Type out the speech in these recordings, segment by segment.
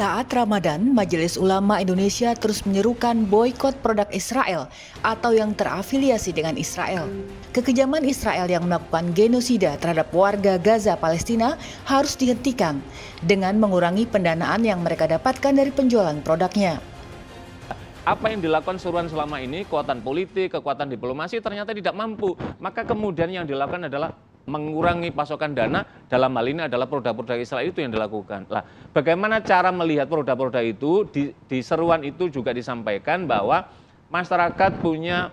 Saat Ramadan, Majelis Ulama Indonesia terus menyerukan boikot produk Israel atau yang terafiliasi dengan Israel. Kekejaman Israel yang melakukan genosida terhadap warga Gaza Palestina harus dihentikan dengan mengurangi pendanaan yang mereka dapatkan dari penjualan produknya. Apa yang dilakukan seruan selama ini, kekuatan politik, kekuatan diplomasi ternyata tidak mampu. Maka kemudian yang dilakukan adalah mengurangi pasokan dana, dalam hal ini adalah produk-produk Israel itu yang dilakukan. Lah, bagaimana cara melihat produk-produk itu? Di seruan itu juga disampaikan bahwa masyarakat punya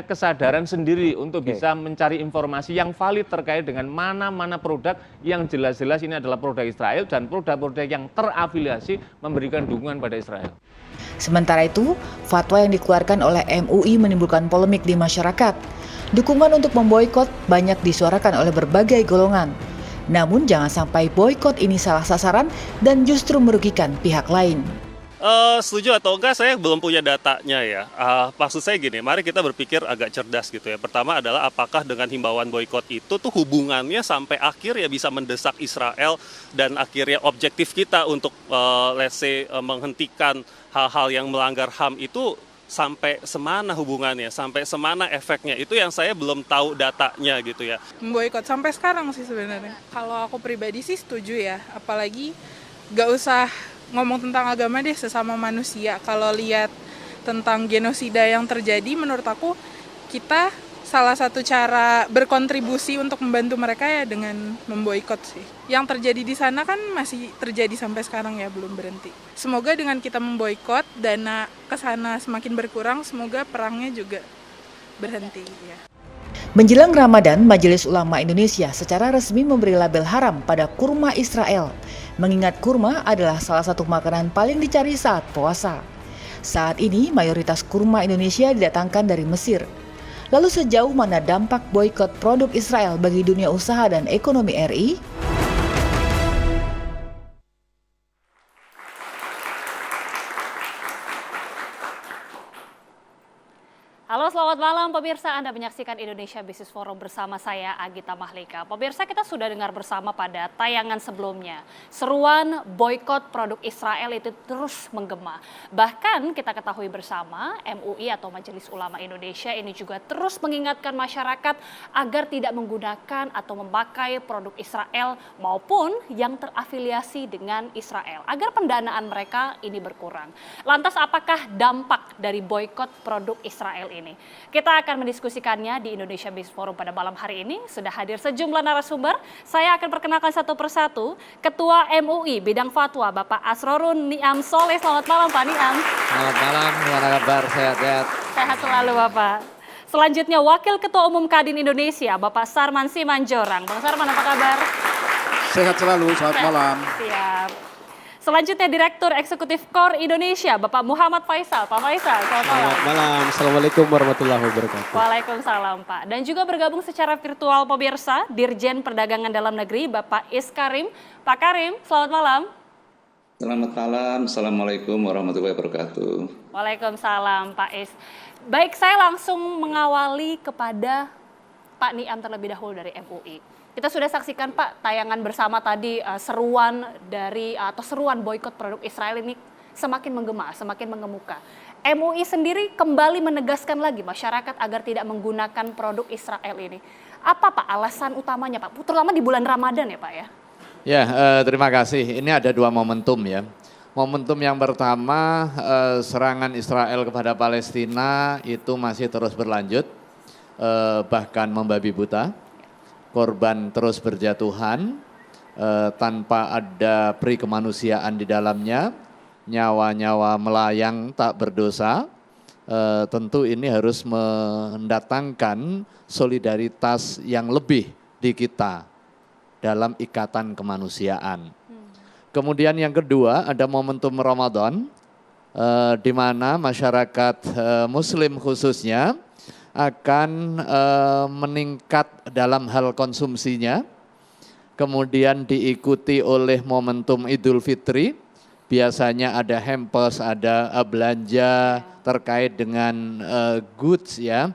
kesadaran sendiri untuk bisa mencari informasi yang valid terkait dengan mana-mana produk yang jelas-jelas ini adalah produk Israel dan produk-produk yang terafiliasi memberikan dukungan pada Israel. Sementara itu, fatwa yang dikeluarkan oleh MUI menimbulkan polemik di masyarakat. Dukungan untuk memboikot banyak disuarakan oleh berbagai golongan. Namun jangan sampai boikot ini salah sasaran dan justru merugikan pihak lain. Setuju atau enggak saya belum punya datanya ya. Maksud saya gini, mari kita berpikir agak cerdas gitu ya. Pertama adalah apakah dengan himbauan boikot itu tuh hubungannya sampai akhir ya bisa mendesak Israel dan akhirnya objektif kita untuk menghentikan hal-hal yang melanggar HAM itu sampai semana hubungannya, sampai semana efeknya, itu yang saya belum tahu datanya gitu ya. Memboikot sampai sekarang sih sebenarnya. Kalau aku pribadi sih setuju ya, apalagi gak usah ngomong tentang agama deh, sesama manusia. Kalau lihat tentang genosida yang terjadi, menurut aku kita salah satu cara berkontribusi untuk membantu mereka ya dengan memboikot sih. Yang terjadi di sana kan masih terjadi sampai sekarang ya, belum berhenti. Semoga dengan kita memboikot, dana ke sana semakin berkurang, semoga perangnya juga berhenti ya. Menjelang Ramadan, Majelis Ulama Indonesia secara resmi memberi label haram pada kurma Israel. Mengingat kurma adalah salah satu makanan paling dicari saat puasa. Saat ini mayoritas kurma Indonesia didatangkan dari Mesir. Lalu sejauh mana dampak boikot produk Israel bagi dunia usaha dan ekonomi RI? Halo, selamat malam pemirsa. Anda menyaksikan Indonesia Business Forum bersama saya Agita Mahlika. Pemirsa, kita sudah dengar bersama pada tayangan sebelumnya. Seruan boikot produk Israel itu terus menggema. Bahkan kita ketahui bersama MUI atau Majelis Ulama Indonesia ini juga terus mengingatkan masyarakat agar tidak menggunakan atau memakai produk Israel maupun yang terafiliasi dengan Israel agar pendanaan mereka ini berkurang. Lantas apakah dampak dari boikot produk Israel ini? Kita akan mendiskusikannya di Indonesia Business Forum pada malam hari ini. Sudah hadir sejumlah narasumber. Saya akan perkenalkan satu persatu. Ketua MUI Bidang Fatwa Bapak Asrorun Niam Soleh. Selamat malam Pak Niam. Selamat malam, gimana kabar? Sehat-sehat? Sehat selalu Bapak. Selanjutnya Wakil Ketua Umum Kadin Indonesia Bapak Sarman Simanjorang. Bang Sarman, apa kabar? Sehat selalu, selamat malam. Siap. Selanjutnya Direktur Eksekutif KOR Indonesia, Bapak Muhammad Faisal. Pak Faisal, selamat malam. Selamat malam, Assalamualaikum warahmatullahi wabarakatuh. Waalaikumsalam Pak. Dan juga bergabung secara virtual pemirsa, Dirjen Perdagangan Dalam Negeri, Bapak Is Karim. Pak Karim, selamat malam. Selamat malam, Assalamualaikum warahmatullahi wabarakatuh. Waalaikumsalam Pak Is. Baik, saya langsung mengawali kepada Pak Niam terlebih dahulu dari MUI. Kita sudah saksikan Pak tayangan bersama tadi seruan boikot produk Israel ini semakin menggema, semakin mengemuka. MUI sendiri kembali menegaskan lagi masyarakat agar tidak menggunakan produk Israel ini. Apa Pak alasan utamanya Pak, terutama di bulan Ramadan ya Pak ya? Ya, terima kasih. Ini ada dua momentum ya. Momentum yang pertama, serangan Israel kepada Palestina itu masih terus berlanjut, bahkan membabi buta. Korban terus berjatuhan tanpa ada peri kemanusiaan di dalamnya, nyawa-nyawa melayang tak berdosa. Tentu ini harus mendatangkan solidaritas yang lebih di kita dalam ikatan kemanusiaan. Kemudian yang kedua ada momentum Ramadan, di mana masyarakat Muslim khususnya akan meningkat dalam hal konsumsinya, kemudian diikuti oleh momentum Idul Fitri, biasanya ada hampers, ada belanja terkait dengan goods ya,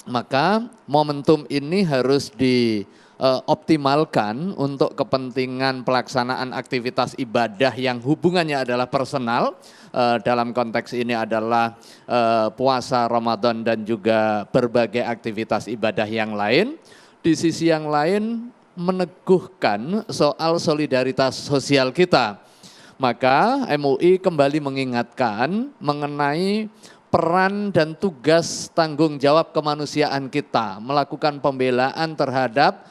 maka momentum ini harus optimalkan untuk kepentingan pelaksanaan aktivitas ibadah yang hubungannya adalah personal. Dalam konteks ini adalah puasa Ramadan dan juga berbagai aktivitas ibadah yang lain. Di sisi yang lain meneguhkan soal solidaritas sosial kita. Maka MUI kembali mengingatkan mengenai peran dan tugas tanggung jawab kemanusiaan kita, melakukan pembelaan terhadap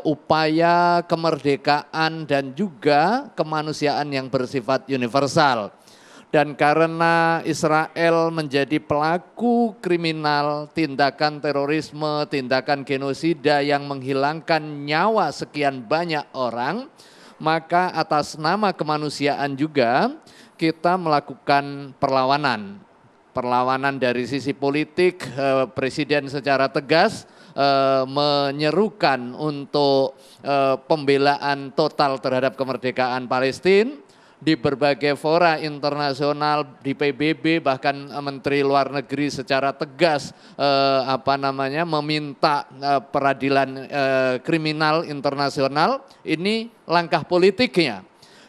upaya kemerdekaan dan juga kemanusiaan yang bersifat universal. Dan karena Israel menjadi pelaku kriminal, tindakan terorisme, tindakan genosida yang menghilangkan nyawa sekian banyak orang, maka atas nama kemanusiaan juga kita melakukan perlawanan. Perlawanan dari sisi politik, Presiden secara tegas menyerukan untuk pembelaan total terhadap kemerdekaan Palestina. Di berbagai fora internasional, di PBB, bahkan Menteri Luar Negeri secara tegas meminta peradilan kriminal internasional. Ini langkah politiknya.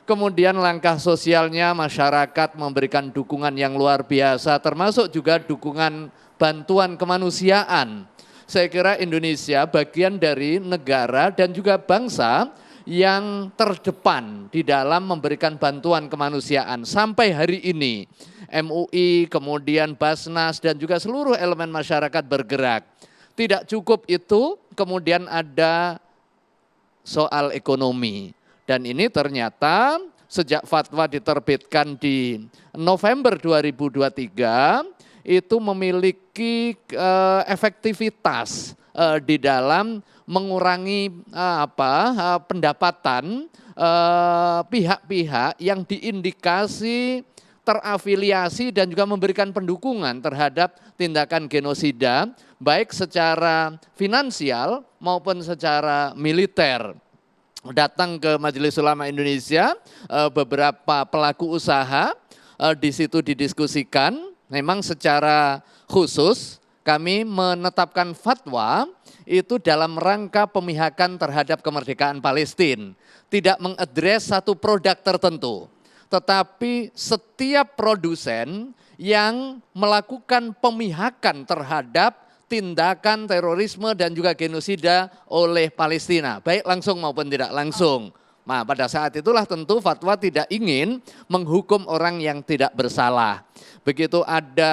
Kemudian langkah sosialnya, masyarakat memberikan dukungan yang luar biasa, termasuk juga dukungan bantuan kemanusiaan. Saya kira Indonesia bagian dari negara dan juga bangsa yang terdepan di dalam memberikan bantuan kemanusiaan. Sampai hari ini MUI, kemudian Basnas dan juga seluruh elemen masyarakat bergerak. Tidak cukup itu, kemudian ada soal ekonomi. Dan ini ternyata sejak fatwa diterbitkan di November 2023 itu memiliki efektivitas di dalam mengurangi pendapatan pihak-pihak yang diindikasi terafiliasi dan juga memberikan pendukungan terhadap tindakan genosida, baik secara finansial maupun secara militer. Datang ke Majelis Ulama Indonesia, beberapa pelaku usaha di situ didiskusikan, memang secara khusus kami menetapkan fatwa itu dalam rangka pemihakan terhadap kemerdekaan Palestina. Tidak mengadres satu produk tertentu, tetapi setiap produsen yang melakukan pemihakan terhadap tindakan terorisme dan juga genosida oleh Palestina, baik langsung maupun tidak langsung. Nah, pada saat itulah tentu fatwa tidak ingin menghukum orang yang tidak bersalah. Begitu ada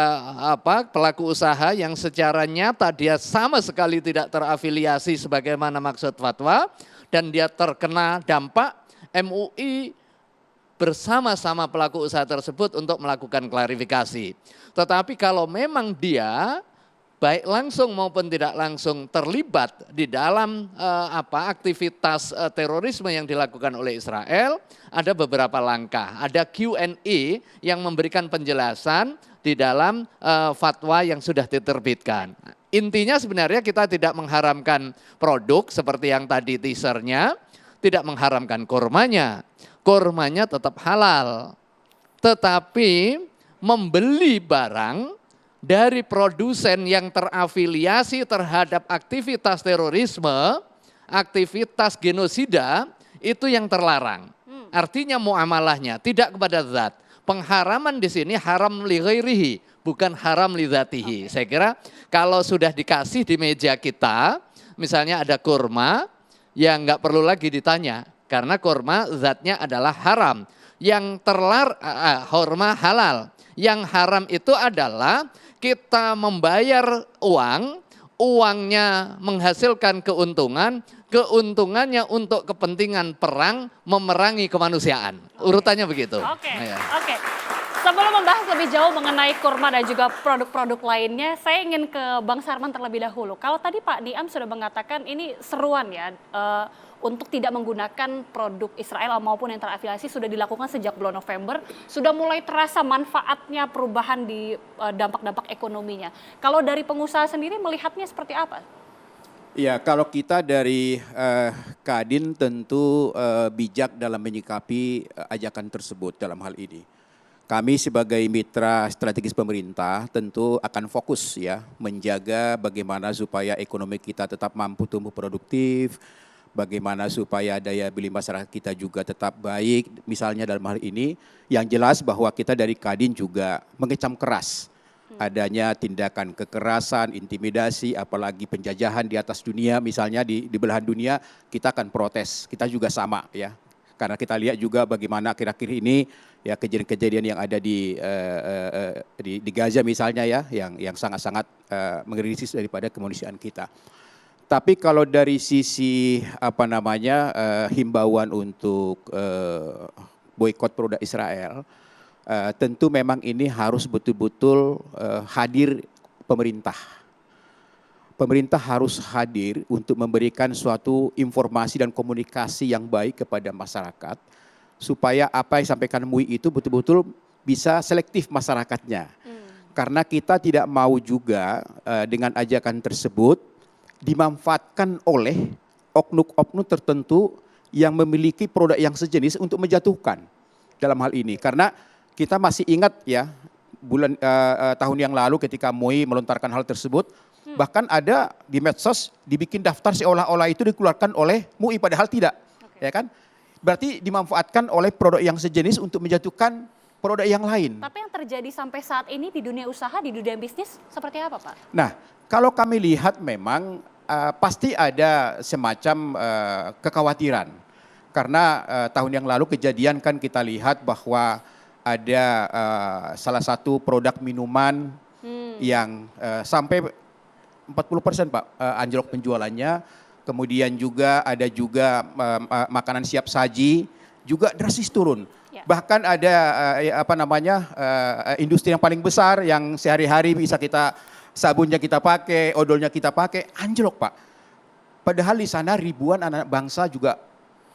pelaku usaha yang secara nyata dia sama sekali tidak terafiliasi sebagaimana maksud fatwa dan dia terkena dampak, MUI bersama-sama pelaku usaha tersebut untuk melakukan klarifikasi. Tetapi kalau memang dia baik langsung maupun tidak langsung terlibat di dalam aktivitas terorisme yang dilakukan oleh Israel, ada beberapa langkah. Ada Q&A yang memberikan penjelasan di dalam fatwa yang sudah diterbitkan. Intinya sebenarnya kita tidak mengharamkan produk seperti yang tadi teasernya, tidak mengharamkan kurmanya. Kurmanya tetap halal. Tetapi membeli barang dari produsen yang terafiliasi terhadap aktivitas terorisme, aktivitas genosida, itu yang terlarang. Artinya muamalahnya tidak kepada zat. Pengharaman di sini haram li ghairihi, bukan haram li dzatihi. Saya kira kalau sudah dikasih di meja kita, misalnya ada kurma, ya nggak perlu lagi ditanya. Karena kurma zatnya adalah haram. Yang kurma halal. Yang haram itu adalah kita membayar uang, uangnya menghasilkan keuntungan, keuntungannya untuk kepentingan perang, memerangi kemanusiaan. Urutannya begitu. Oke. Sebelum membahas lebih jauh mengenai kurma dan juga produk-produk lainnya, saya ingin ke Bang Sarman terlebih dahulu. Kalau tadi Pak Niam sudah mengatakan ini seruan ya, untuk tidak menggunakan produk Israel maupun yang terafiliasi sudah dilakukan sejak bulan November, sudah mulai terasa manfaatnya perubahan di dampak-dampak ekonominya. Kalau dari pengusaha sendiri melihatnya seperti apa? Ya, kalau kita dari Kadin tentu bijak dalam menyikapi ajakan tersebut dalam hal ini. Kami sebagai mitra strategis pemerintah tentu akan fokus ya menjaga bagaimana supaya ekonomi kita tetap mampu tumbuh produktif, bagaimana supaya daya beli masyarakat kita juga tetap baik. Misalnya dalam hal ini, yang jelas bahwa kita dari Kadin juga mengecam keras adanya tindakan kekerasan, intimidasi, apalagi penjajahan di atas dunia, misalnya di belahan dunia, kita akan protes. Kita juga sama ya. Karena kita lihat juga bagaimana akhir-akhir ini ya kejadian-kejadian yang ada di Gaza misalnya ya, yang sangat-sangat mengeritis daripada kemanusiaan kita. Tapi kalau dari sisi himbauan untuk boikot produk Israel, tentu memang ini harus betul-betul hadir pemerintah. Pemerintah harus hadir untuk memberikan suatu informasi dan komunikasi yang baik kepada masyarakat, supaya apa yang disampaikan MUI itu betul-betul bisa selektif masyarakatnya. Karena kita tidak mau juga dengan ajakan tersebut dimanfaatkan oleh oknum-oknum tertentu yang memiliki produk yang sejenis untuk menjatuhkan dalam hal ini. Karena kita masih ingat ya tahun yang lalu ketika MUI melontarkan hal tersebut, bahkan ada di medsos dibikin daftar seolah-olah itu dikeluarkan oleh MUI padahal tidak, ya kan? Berarti dimanfaatkan oleh produk yang sejenis untuk menjatuhkan produk yang lain. Tapi yang terjadi sampai saat ini di dunia usaha, di dunia bisnis seperti apa, Pak? Nah, kalau kami lihat memang pasti ada semacam kekhawatiran. Karena tahun yang lalu kejadian kan kita lihat bahwa ada salah satu produk minuman yang sampai 40% Pak anjlok penjualannya. Kemudian juga ada makanan siap saji juga drastis turun. Ya. Bahkan ada industri yang paling besar yang sehari-hari bisa sabunnya kita pakai, odolnya kita pakai, anjlok Pak. Padahal di sana ribuan anak bangsa juga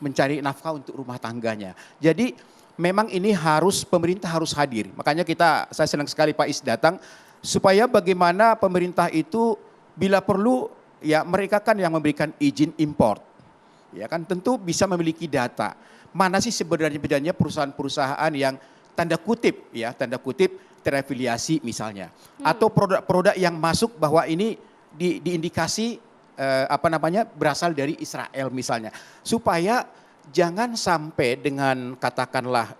mencari nafkah untuk rumah tangganya. Jadi memang ini pemerintah harus hadir. Makanya saya senang sekali Pak Is datang supaya bagaimana pemerintah itu bila perlu ya mereka kan yang memberikan izin import. Ya kan tentu bisa memiliki data. Mana sih sebenarnya perusahaan-perusahaan yang tanda kutip terafiliasi misalnya. Atau produk-produk yang masuk bahwa ini diindikasi berasal dari Israel misalnya. Supaya jangan sampai dengan katakanlah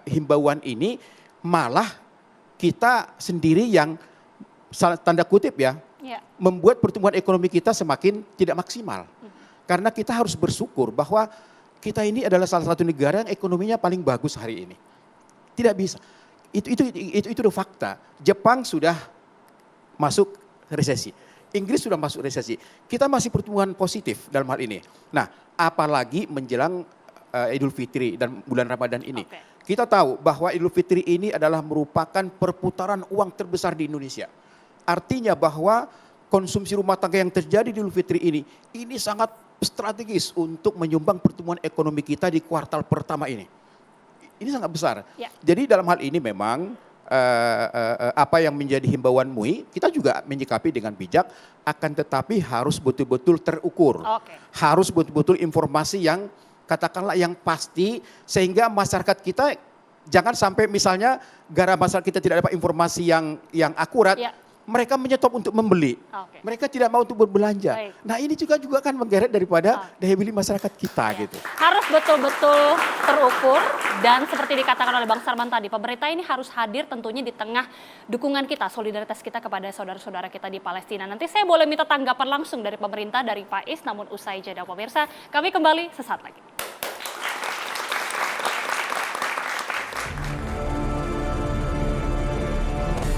himbauan ini malah kita sendiri yang tanda kutip ya membuat pertumbuhan ekonomi kita semakin tidak maksimal. Karena kita harus bersyukur bahwa kita ini adalah salah satu negara yang ekonominya paling bagus hari ini. Tidak bisa. Itu fakta. Jepang sudah masuk resesi. Inggris sudah masuk resesi. Kita masih pertumbuhan positif dalam hal ini. Nah, apalagi menjelang Idul Fitri dan bulan Ramadan ini. Kita tahu bahwa Idul Fitri ini adalah merupakan perputaran uang terbesar di Indonesia. Artinya bahwa konsumsi rumah tangga yang terjadi di Idul Fitri ini sangat strategis untuk menyumbang pertumbuhan ekonomi kita di kuartal pertama ini. Ini sangat besar. Ya. Jadi dalam hal ini memang apa yang menjadi himbauan MUI, kita juga menyikapi dengan bijak, akan tetapi harus betul-betul terukur. Harus betul-betul informasi yang katakanlah yang pasti, sehingga masyarakat kita jangan sampai misalnya gara masyarakat kita tidak dapat informasi yang akurat, mereka menyetop untuk membeli. Mereka tidak mau untuk berbelanja. Baik. Nah ini juga kan menggeret daripada daya beli masyarakat kita gitu. Harus betul-betul terukur dan seperti dikatakan oleh Bang Sarman tadi, pemerintah ini harus hadir tentunya di tengah dukungan kita, solidaritas kita kepada saudara-saudara kita di Palestina. Nanti saya boleh minta tanggapan langsung dari pemerintah, dari Pak Is, namun usai jeda pemirsa, kami kembali sesaat lagi.